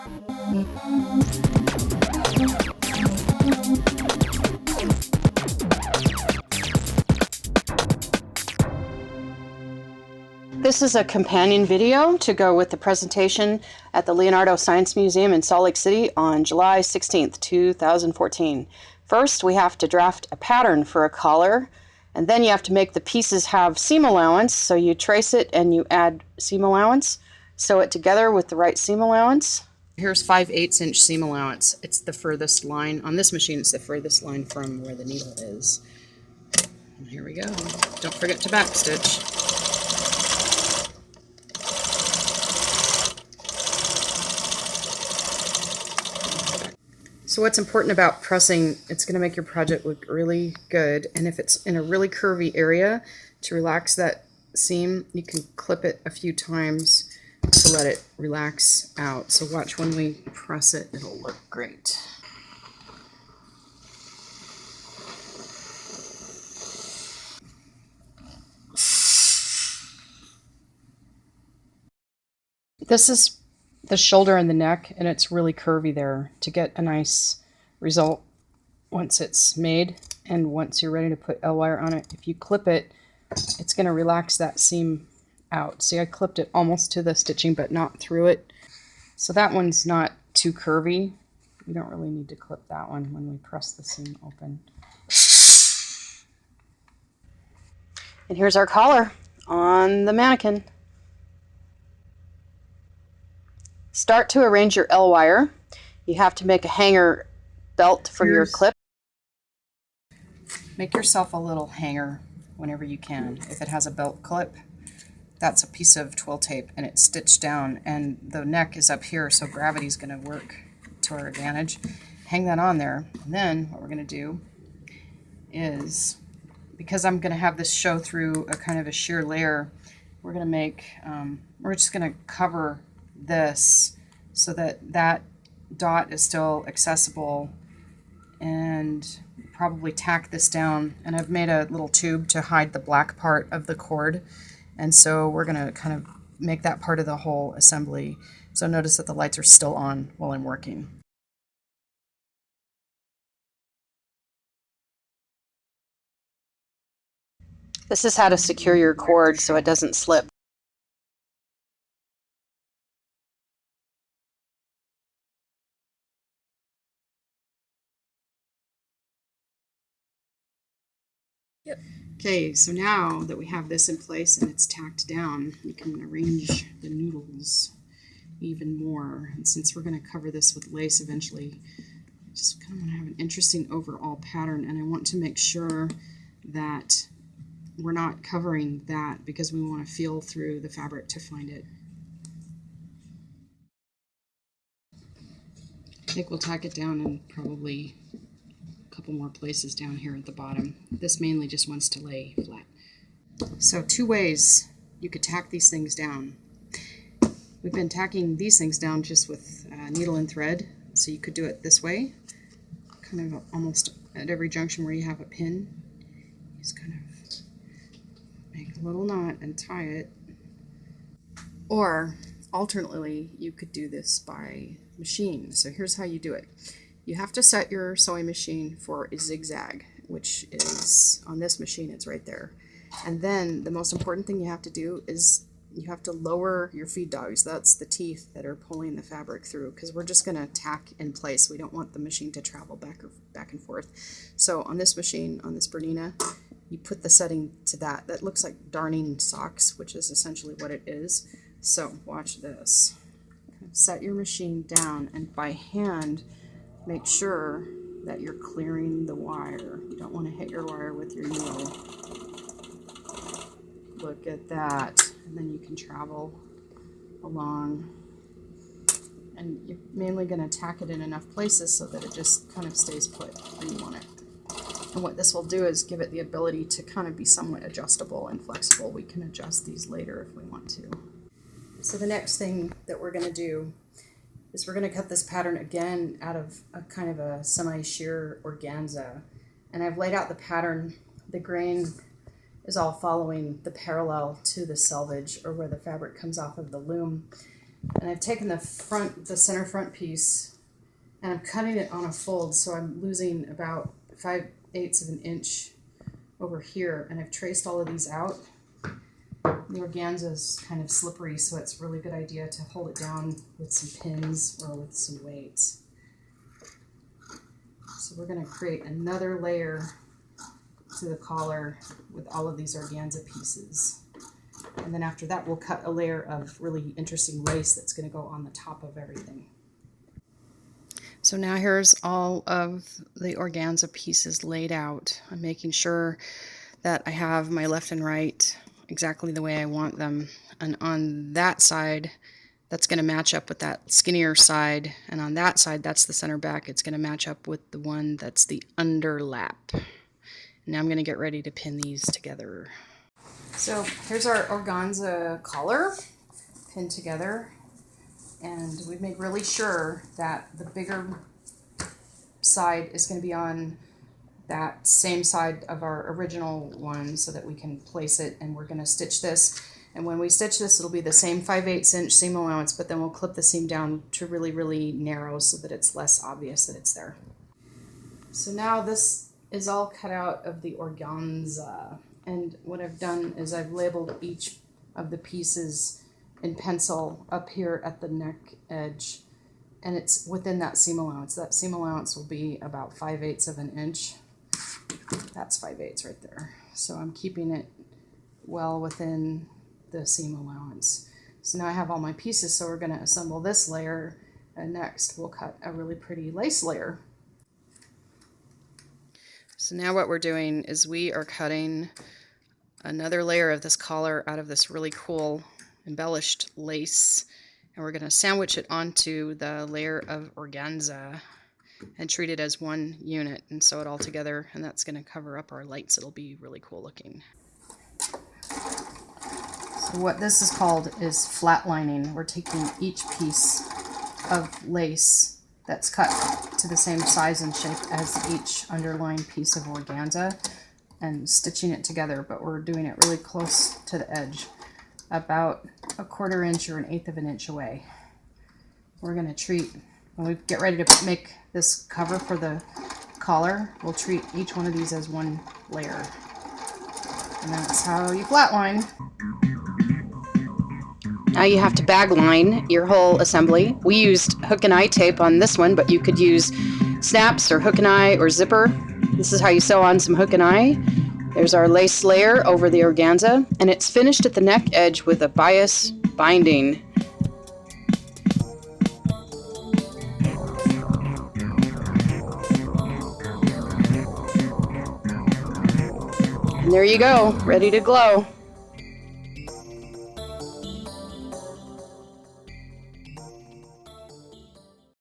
This is a companion video to go with the presentation at the Leonardo Science Museum in Salt Lake City on July 16th, 2014. First, we have to draft a pattern for a collar, and then you have to make the pieces have seam allowance, so you trace it and you add seam allowance, sew it together with the right seam allowance. Here's 5/8 inch seam allowance. It's the furthest line. On this machine, it's the furthest line from where the needle is. And here we go. Don't forget to backstitch. So what's important about pressing, it's going to make your project look really good. And if it's in a really curvy area, to relax that seam, you can clip it a few times to let it relax out. So watch when we press it, it'll look great. This is the shoulder and the neck, and it's really curvy there to get a nice result once it's made. And once you're ready to put L-wire on it, if you clip it, it's going to relax that seam out. See, I clipped it almost to the stitching, but not through it. So that one's not too curvy. We don't really need to clip that one when we press the seam open. And here's our collar on the mannequin. Start to arrange your L-wire. You have to make a hanger belt for your clip. Make yourself a little hanger whenever you can. If it has a belt clip, that's a piece of twill tape and it's stitched down, and the neck is up here, so gravity's going to work to our advantage. Hang that on there. And then what we're going to do is, because I'm going to have this show through a kind of a sheer layer, we're going to make, we're just going to cover this so that that dot is still accessible, and probably tack this down. And I've made a little tube to hide the black part of the cord, and so we're going to kind of make that part of the whole assembly. So notice that the lights are still on while I'm working. This is how to secure your cord so it doesn't slip. Yep. Okay, so now that we have this in place and it's tacked down, we can arrange the noodles even more. And since we're going to cover this with lace eventually, I just kind of want to have an interesting overall pattern, and I want to make sure that we're not covering that because we want to feel through the fabric to find it. I think we'll tack it down and probably couple more places down here at the bottom. This mainly just wants to lay flat. So two ways you could tack these things down. We've been tacking these things down just with needle and thread, so you could do it this way, kind of almost at every junction where you have a pin. Just kind of make a little knot and tie it. Or alternately, you could do this by machine. So here's how you do it. You have to set your sewing machine for a zigzag, which is on this machine, it's right there. And then the most important thing you have to do is you have to lower your feed dogs. That's the teeth that are pulling the fabric through, because we're just going to tack in place. We don't want the machine to travel back and forth. So on this machine, on this Bernina, you put the setting to that. That looks like darning socks, which is essentially what it is. So watch this. Set your machine down, and by hand, make sure that you're clearing the wire. You don't want to hit your wire with your needle. Look at that. And then you can travel along. And you're mainly going to tack it in enough places so that it just kind of stays put where you want it. And what this will do is give it the ability to kind of be somewhat adjustable and flexible. We can adjust these later if we want to. So the next thing that we're going to do is we're going to cut this pattern again out of a kind of a semi-sheer organza. And I've laid out the pattern. The grain is all following the parallel to the selvage, or where the fabric comes off of the loom. And I've taken the center front piece, and I'm cutting it on a fold, so I'm losing about 5/8 of an inch over here, and I've traced all of these out. The organza is kind of slippery, so it's a really good idea to hold it down with some pins or with some weights. So we're going to create another layer to the collar with all of these organza pieces. And then after that, we'll cut a layer of really interesting lace that's going to go on the top of everything. So now here's all of the organza pieces laid out. I'm making sure that I have my left and right exactly the way I want them. And on that side, that's going to match up with that skinnier side. And on that side, that's the center back. It's going to match up with the one that's the underlap. Now I'm going to get ready to pin these together. So here's our organza collar pinned together, and we've made really sure that the bigger side is going to be on that same side of our original one so that we can place it, and we're going to stitch this. And when we stitch this, it'll be the same 5/8 inch seam allowance, but then we'll clip the seam down to really, really narrow so that it's less obvious that it's there. So now this is all cut out of the organza, and what I've done is I've labeled each of the pieces in pencil up here at the neck edge, and it's within that seam allowance. That seam allowance will be about 5/8 of an inch. That's 5/8 right there. So I'm keeping it well within the seam allowance. So now I have all my pieces, so we're going to assemble this layer, and next we'll cut a really pretty lace layer. So now what we're doing is we are cutting another layer of this collar out of this really cool embellished lace, and we're going to sandwich it onto the layer of organza and treat it as one unit and sew it all together, and that's going to cover up our lights. It'll be really cool looking. So what this is called is flatlining. We're taking each piece of lace that's cut to the same size and shape as each underlying piece of organza and stitching it together, but we're doing it really close to the edge, about 1/4 inch or 1/8 of an inch away. We're going to treat, when we get ready to make this cover for the collar, we'll treat each one of these as one layer. And that's how you flatline. Now you have to bag line your whole assembly. We used hook and eye tape on this one, but you could use snaps or hook and eye or zipper. This is how you sew on some hook and eye. There's our lace layer over the organza, and it's finished at the neck edge with a bias binding. And there you go, ready to glow.